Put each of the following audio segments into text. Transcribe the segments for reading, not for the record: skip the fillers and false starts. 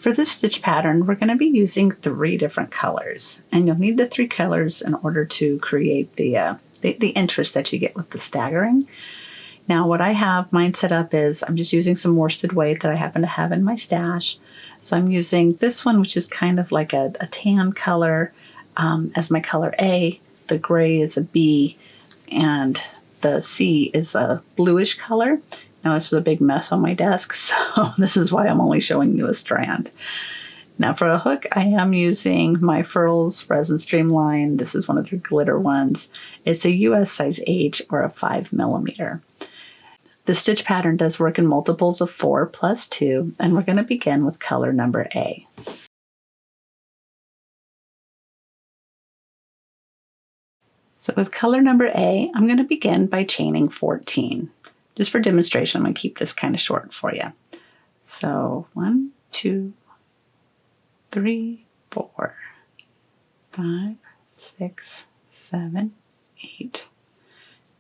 For this stitch pattern, we're going to be using 3 different colors, and you'll need the 3 colors in order to create the interest that you get with the staggering. Now, what I have mine set up is I'm just using some worsted weight that I happen to have in my stash. So I'm using this one, which is kind of like a tan color as my color A. The gray is a B, and the C is a bluish color. Now, this is a big mess on my desk, so this is why I'm only showing you a strand. Now, for a hook, I am using my Furls Resin Streamline. This is one of the glitter ones. It's a US size H or a 5mm. The stitch pattern does work in multiples of 4 plus 2, and we're going to begin with color number A. So with color number A, I'm going to begin by chaining 14. Just for demonstration, I'm going to keep this kind of short for you. So 1, 2, 3, 4, 5, 6, 7, 8,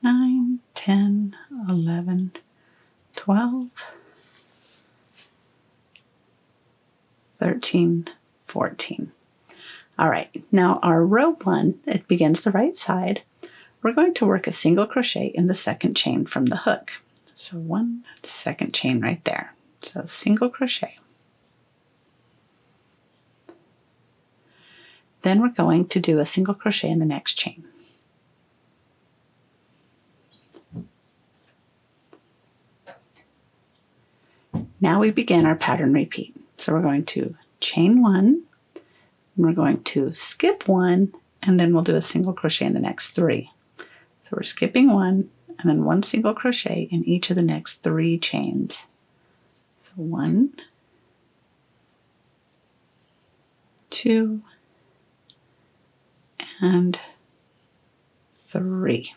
9, 10, 11, 12, 13, 14. All right, now our row 1, it begins the right side. We're going to work a single crochet in the second chain from the hook. So 1 second chain right there. So single crochet. Then we're going to do a single crochet in the next chain. Now we begin our pattern repeat. So we're going to chain 1, and we're going to skip 1, and then we'll do a single crochet in the next 3. So we're skipping 1, and then 1 single crochet in each of the next 3 chains. So 1, 2, and 3.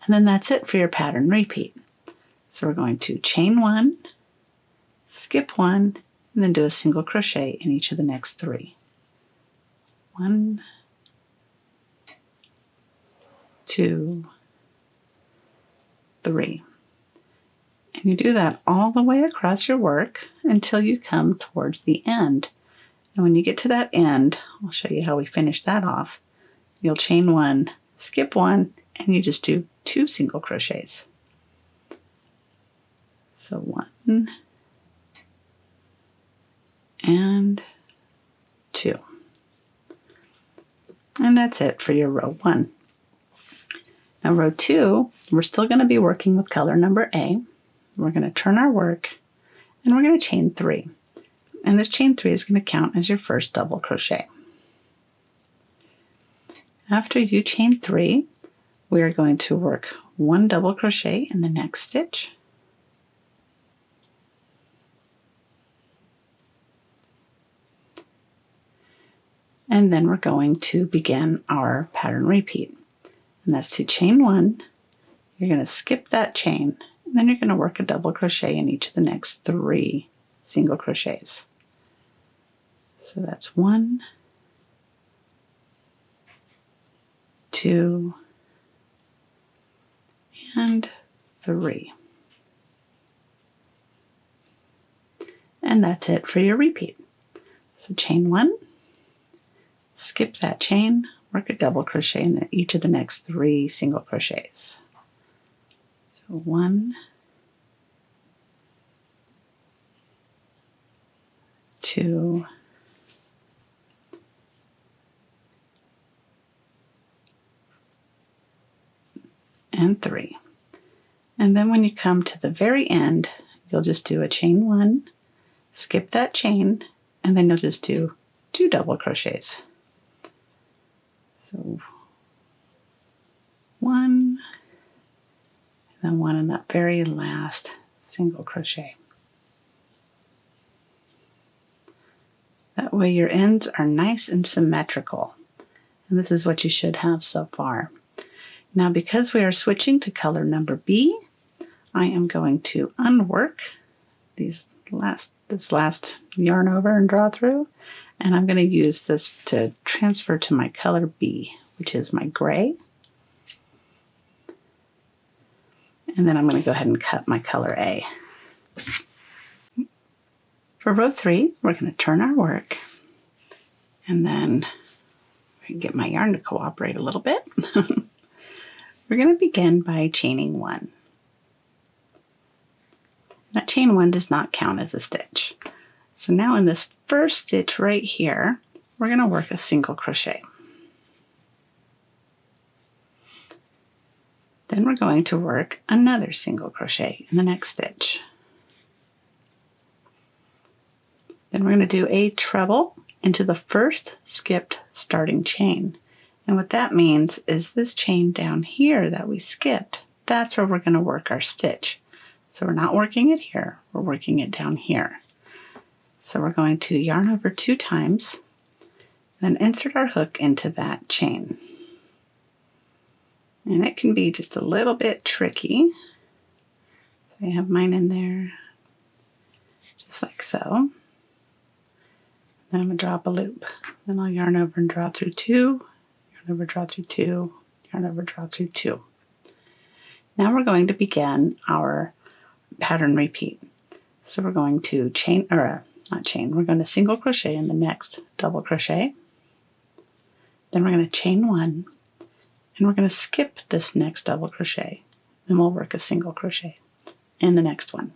And then that's it for your pattern repeat. So we're going to chain 1, skip 1, and then do a single crochet in each of the next 3. 1, 2, 3. And you do that all the way across your work until you come towards the end. And when you get to that end, I'll show you how we finish that off. You'll chain 1, skip 1, and you just do 2 single crochets. So 1 and 2. And that's it for your row 1. Now row 2, we're still going to be working with color number A. We're going to turn our work, and we're going to chain 3. And this chain 3 is going to count as your first double crochet. After you chain 3, we are going to work 1 double crochet in the next stitch. And then we're going to begin our pattern repeat. And that's to chain 1, you're going to skip that chain, and then you're going to work a double crochet in each of the next 3 single crochets. So that's 1, 2, and 3. And that's it for your repeat. So chain 1, skip that chain, work a double crochet in each of the next 3 single crochets. So 1, 2, and 3. And then when you come to the very end, you'll just do a chain 1, skip that chain, and then you'll just do 2 double crochets. So 1, and then 1 in that very last single crochet. That way your ends are nice and symmetrical. And this is what you should have so far. Now, because we are switching to color number B, I am going to unwork this last yarn over and draw through, and I'm going to use this to transfer to my color B, which is my gray. And then I'm going to go ahead and cut my color A. For row 3, we're going to turn our work, and then get my yarn to cooperate a little bit. We're going to begin by chaining 1. That chain 1 does not count as a stitch. So now in this first stitch right here, we're going to work a single crochet. Then we're going to work another single crochet in the next stitch. Then we're going to do a treble into the first skipped starting chain. And what that means is this chain down here that we skipped, that's where we're going to work our stitch. So we're not working it here, we're working it down here. So we're going to yarn over 2 times, and then insert our hook into that chain. And it can be just a little bit tricky. So I have mine in there, just like so. Then I'm going to drop a loop. Then I'll yarn over and draw through 2, yarn over, draw through 2, yarn over, draw through 2. Now we're going to begin our pattern repeat. So we're going to chain, or not chain, we're going to single crochet in the next double crochet. Then we're going to chain 1, and we're going to skip this next double crochet. Then we'll work a single crochet in the next one.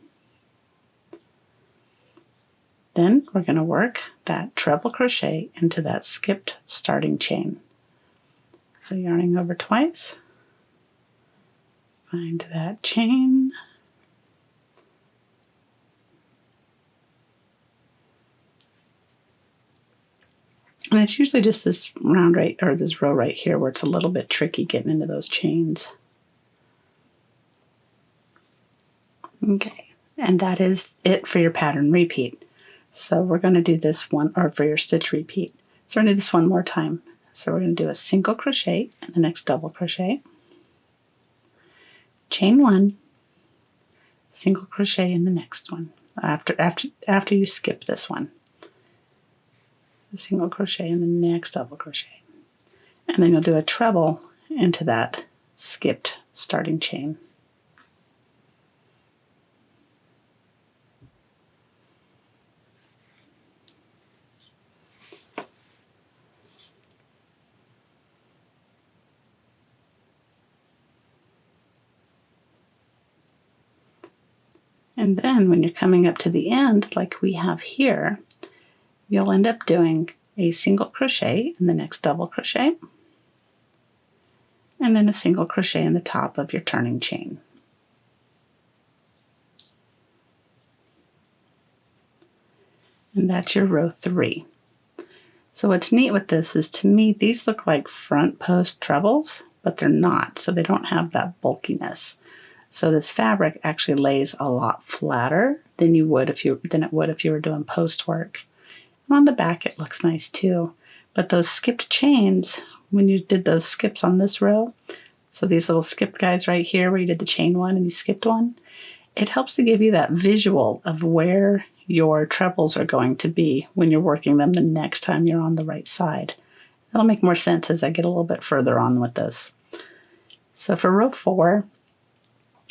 Then we're going to work that treble crochet into that skipped starting chain. So yarning over twice, find that chain, and it's usually just this round right, or this row right here where it's a little bit tricky getting into those chains. Okay, and that is it for your pattern repeat. So we're going to do this one, or for your stitch repeat. So we're going to do this one more time. So we're going to do a single crochet in the next double crochet, chain 1, single crochet in the next one, after you skip this one. A single crochet in the next double crochet. And then you'll do a treble into that skipped starting chain. And then when you're coming up to the end, like we have here, you'll end up doing a single crochet in the next double crochet, and then a single crochet in the top of your turning chain. And that's your row 3. So what's neat with this is, to me, these look like front post trebles, but they're not, so they don't have that bulkiness. So this fabric actually lays a lot flatter than it would if you were doing post work. And on the back it looks nice too. But those skipped chains, when you did those skips on this row, so these little skip guys right here where you did the chain 1 and you skipped 1, it helps to give you that visual of where your trebles are going to be when you're working them the next time you're on the right side. That'll make more sense as I get a little bit further on with this. So for row 4,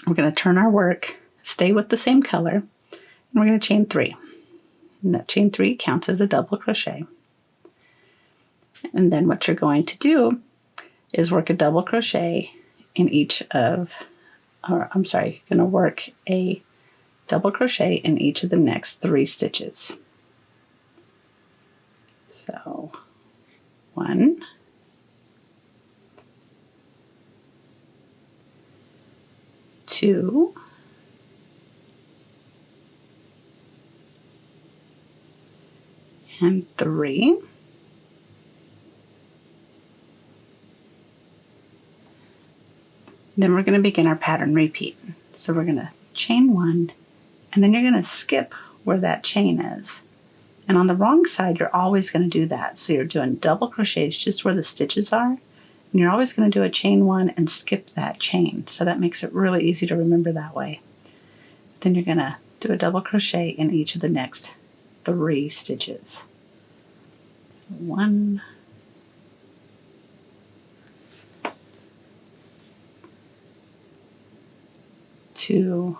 we're going to turn our work, stay with the same color, and we're going to chain 3. And that chain 3 counts as a double crochet. And then what you're going to do is work a double crochet in each of, you're going to work a double crochet in each of the next 3 stitches. So 1, 2, and 3. Then we're going to begin our pattern repeat. So we're going to chain 1, and then you're going to skip where that chain is. And on the wrong side, you're always going to do that. So you're doing double crochets just where the stitches are, and you're always going to do a chain 1 and skip that chain. So that makes it really easy to remember that way. Then you're going to do a double crochet in each of the next 3 stitches. 1, 2,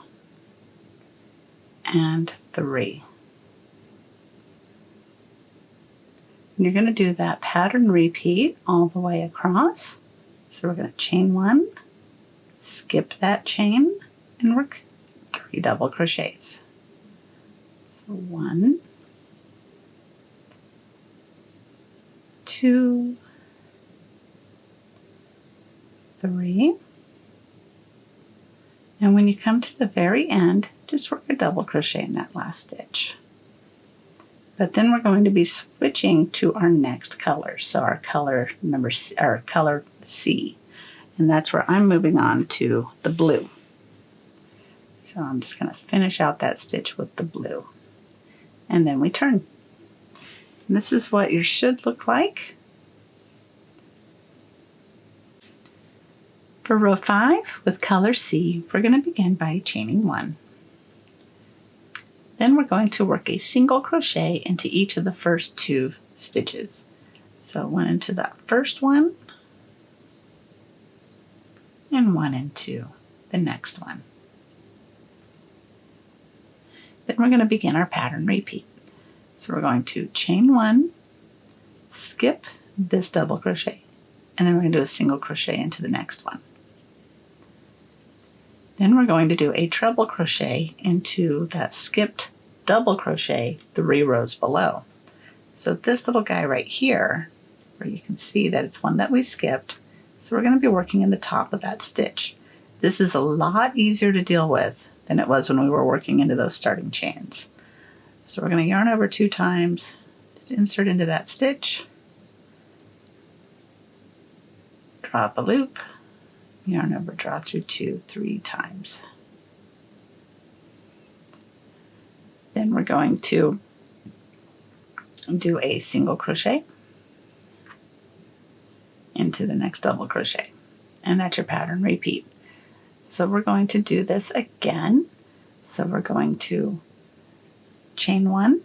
and 3. And you're going to do that pattern repeat all the way across. So we're going to chain 1, skip that chain, and work 3 double crochets. So 1, 2, 3, and when you come to the very end, just work a double crochet in that last stitch. But then we're going to be switching to our next color, so our color C, and that's where I'm moving on to the blue. So I'm just going to finish out that stitch with the blue, and then we turn. And this is what yours should look like. For row 5 with color C, we're going to begin by chaining 1. Then we're going to work a single crochet into each of the first 2 stitches. So 1 into that first one, and 1 into the next one. Then we're going to begin our pattern repeat. So we're going to chain 1, skip this double crochet, and then we're going to do a single crochet into the next one. Then we're going to do a treble crochet into that skipped double crochet 3 rows below. So this little guy right here, where you can see that it's one that we skipped, so we're going to be working in the top of that stitch. This is a lot easier to deal with than it was when we were working into those starting chains. So we're going to yarn over 2 times, just insert into that stitch, drop a loop, yarn over, draw through 2, 3 times. Then we're going to do a single crochet into the next double crochet, and that's your pattern repeat. So we're going to do this again. So we're going to chain 1,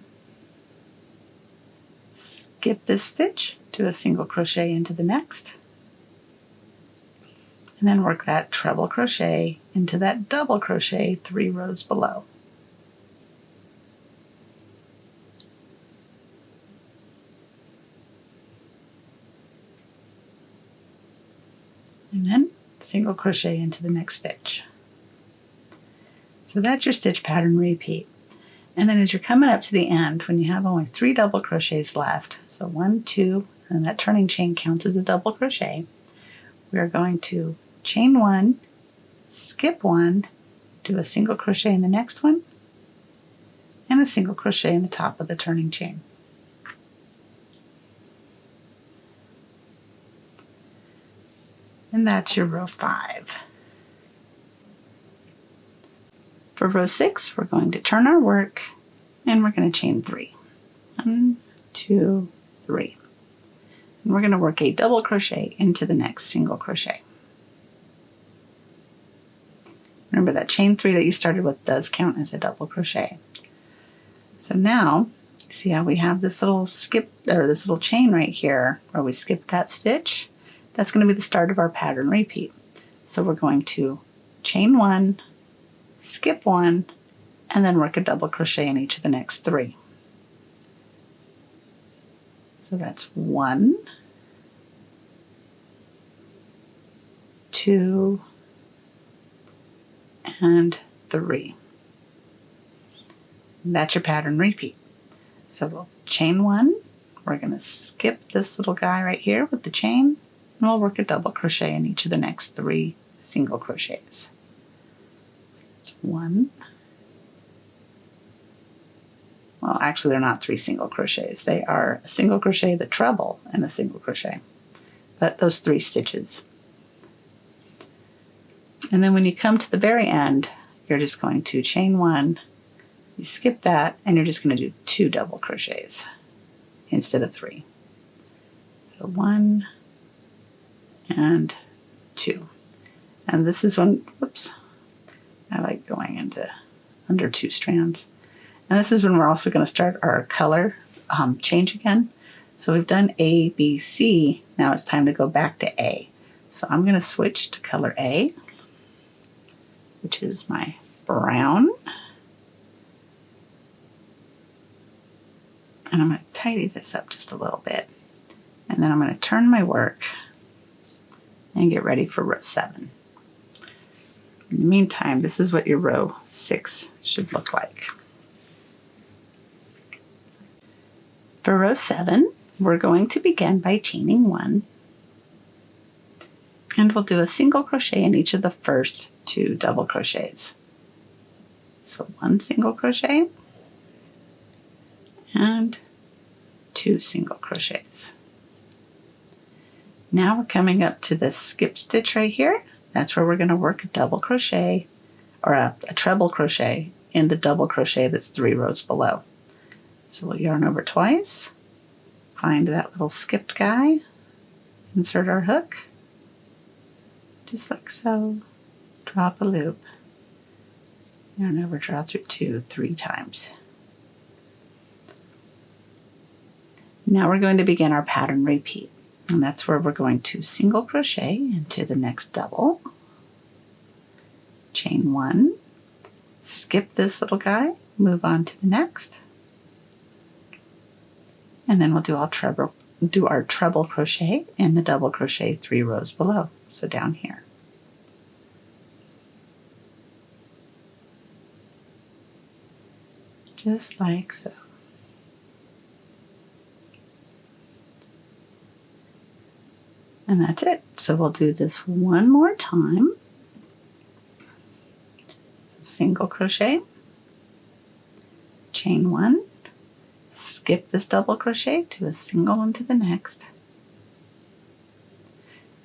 skip this stitch, do a single crochet into the next, and then work that treble crochet into that double crochet 3 rows below. And then single crochet into the next stitch. So that's your stitch pattern repeat. And then as you're coming up to the end, when you have only 3 double crochets left, so 1, 2, and that turning chain counts as a double crochet, we are going to chain 1, skip 1, do a single crochet in the next one, and a single crochet in the top of the turning chain. And that's your row 5. For row 6, we're going to turn our work, and we're going to chain 3. 1, 2, 3. And we're going to work a double crochet into the next single crochet. Remember that chain 3 that you started with does count as a double crochet. So now, see how we have this little skip, or this little chain right here where we skipped that stitch? That's going to be the start of our pattern repeat. So we're going to chain 1, skip 1, and then work a double crochet in each of the next 3. So that's 1, 2, and 3. And that's your pattern repeat. So we'll chain 1, we're going to skip this little guy right here with the chain, and we'll work a double crochet in each of the next 3 single crochets. It's 1. Well, actually they're not 3 single crochets. They are a single crochet, the treble, and a single crochet. But those 3 stitches. And then when you come to the very end, you're just going to chain 1, you skip that, and you're just going to do 2 double crochets instead of 3. So 1 and 2. And this is when, whoops, I like going into under 2 strands. And this is when we're also going to start our color change again. So we've done A, B, C. Now it's time to go back to A. So I'm going to switch to color A, which is my brown. And I'm going to tidy this up just a little bit. And then I'm going to turn my work and get ready for row 7. In the meantime, this is what your row 6 should look like. For row 7, we're going to begin by chaining 1. And we'll do a single crochet in each of the first 2 double crochets. So 1 single crochet and 2 single crochets. Now we're coming up to this skip stitch right here. That's where we're going to work a double crochet or a treble crochet in the double crochet that's 3 rows below. So we'll yarn over twice, find that little skipped guy, insert our hook, just like so, drop a loop, yarn over, draw through 2, 3 times. Now we're going to begin our pattern repeat. And that's where we're going to single crochet into the next double, chain 1, skip this little guy, move on to the next, and then we'll do our treble crochet in the double crochet 3 rows below, so down here. Just like so. And that's it. So we'll do this one more time. Single crochet, chain 1, skip this double crochet to a single into the next.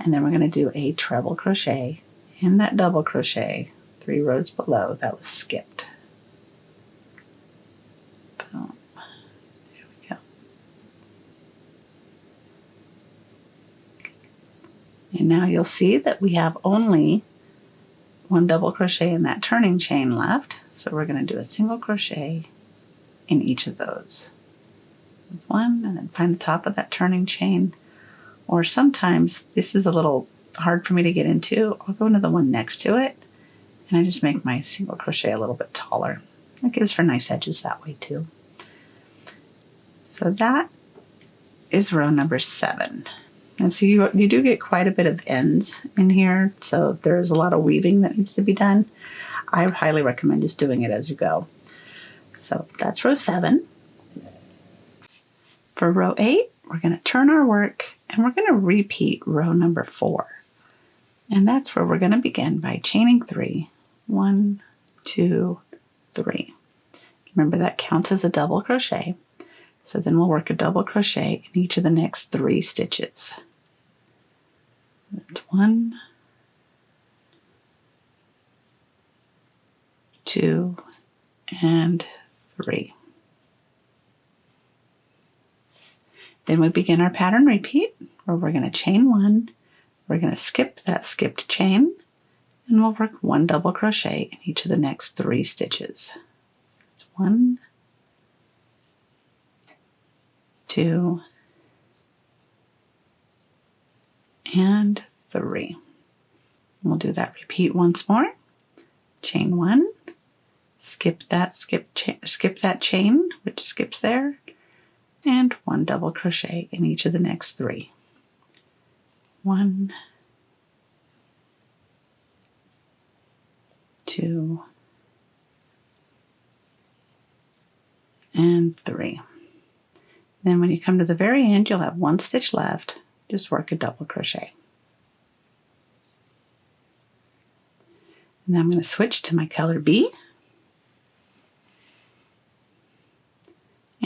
And then we're going to do a treble crochet in that double crochet 3 rows below that was skipped. Boom. There we go. And now you'll see that we have only 1 double crochet in that turning chain left. So we're going to do a single crochet in each of those. 1, and then find the top of that turning chain. Or sometimes, this is a little hard for me to get into, I'll go into the one next to it, and I just make my single crochet a little bit taller. That gives for nice edges that way too. So that is row number 7. And so you do get quite a bit of ends in here, so there's a lot of weaving that needs to be done. I highly recommend just doing it as you go. So that's row 7. For row 8, we're going to turn our work and we're going to repeat row number 4. And that's where we're going to begin by chaining 3. 1, 2, 3. Remember that counts as a double crochet. So then we'll work a double crochet in each of the next 3 stitches. That's 1, 2, and 3. Then we begin our pattern repeat, where we're going to chain 1, we're going to skip that skipped chain, and we'll work 1 double crochet in each of the next 3 stitches. That's 1, 2, and 3. We'll do that repeat once more. Chain 1, skip that chain, which skips there, and 1 double crochet in each of the next 3. 1, 2, and 3. Then when you come to the very end, you'll have 1 stitch left. Just work a double crochet. And then I'm going to switch to my color B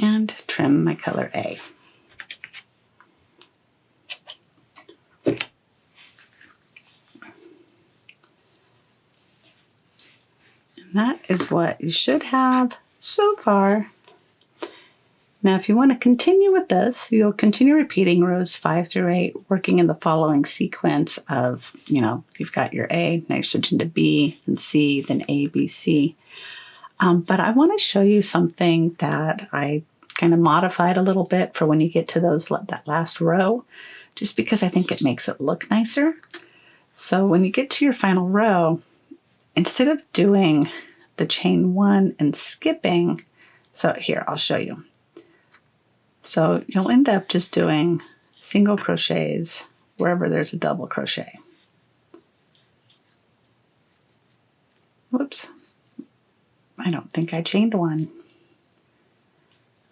and trim my color A. And that is what you should have so far. Now, if you want to continue with this, you'll continue repeating rows 5 through 8, working in the following sequence of, you've got your A, now you switch into B and C, then A, B, C. But I want to show you something that I kind of modified a little bit for when you get to that last row, just because I think it makes it look nicer. So when you get to your final row, instead of doing the chain 1 and skipping, so here, I'll show you. So you'll end up just doing single crochets wherever there's a double crochet. Whoops. I don't think I chained one.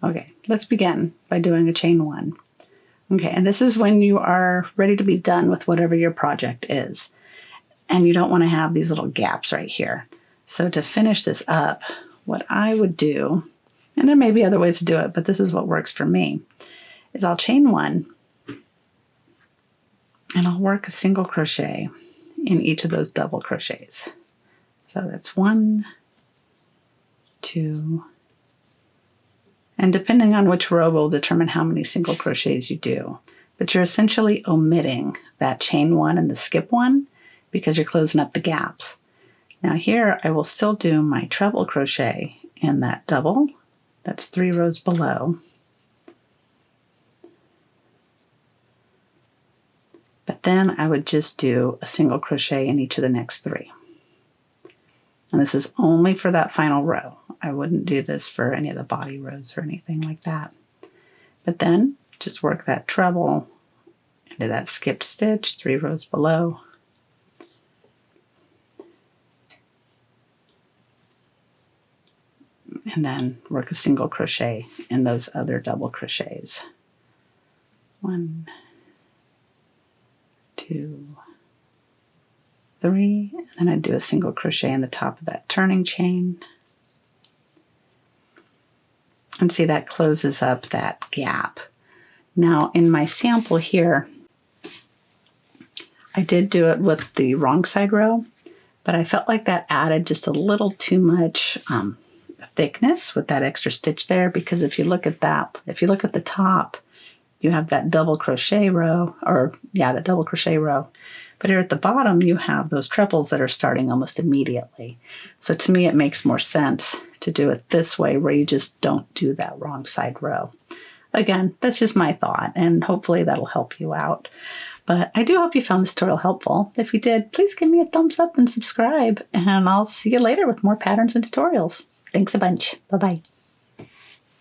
Okay, let's begin by doing a chain one. Okay, and this is when you are ready to be done with whatever your project is. And you don't want to have these little gaps right here. So to finish this up, what I would do, and there may be other ways to do it, but this is what works for me, is I'll chain one and I'll work a single crochet in each of those double crochets. So that's 1, 2, and depending on which row will determine how many single crochets you do. But you're essentially omitting that chain one and the skip one because you're closing up the gaps. Now here I will still do my treble crochet in that double. That's 3 rows below. But then I would just do a single crochet in each of the next 3. And this is only for that final row. I wouldn't do this for any of the body rows or anything like that. But then just work that treble into that skipped stitch 3 rows below. And then work a single crochet in those other double crochets. 1, 2, 3, and then I do a single crochet in the top of that turning chain. And see, that closes up that gap. Now in my sample here, I did do it with the wrong side row, but I felt like that added just a little too much thickness with that extra stitch there, because if you look at that, if you look at the top, you have that double crochet row, that double crochet row. But here at the bottom, you have those trebles that are starting almost immediately. So to me, it makes more sense to do it this way, where you just don't do that wrong side row. Again, that's just my thought, and hopefully that'll help you out. But I do hope you found this tutorial helpful. If you did, please give me a thumbs up and subscribe, and I'll see you later with more patterns and tutorials. Thanks a bunch. Bye-bye.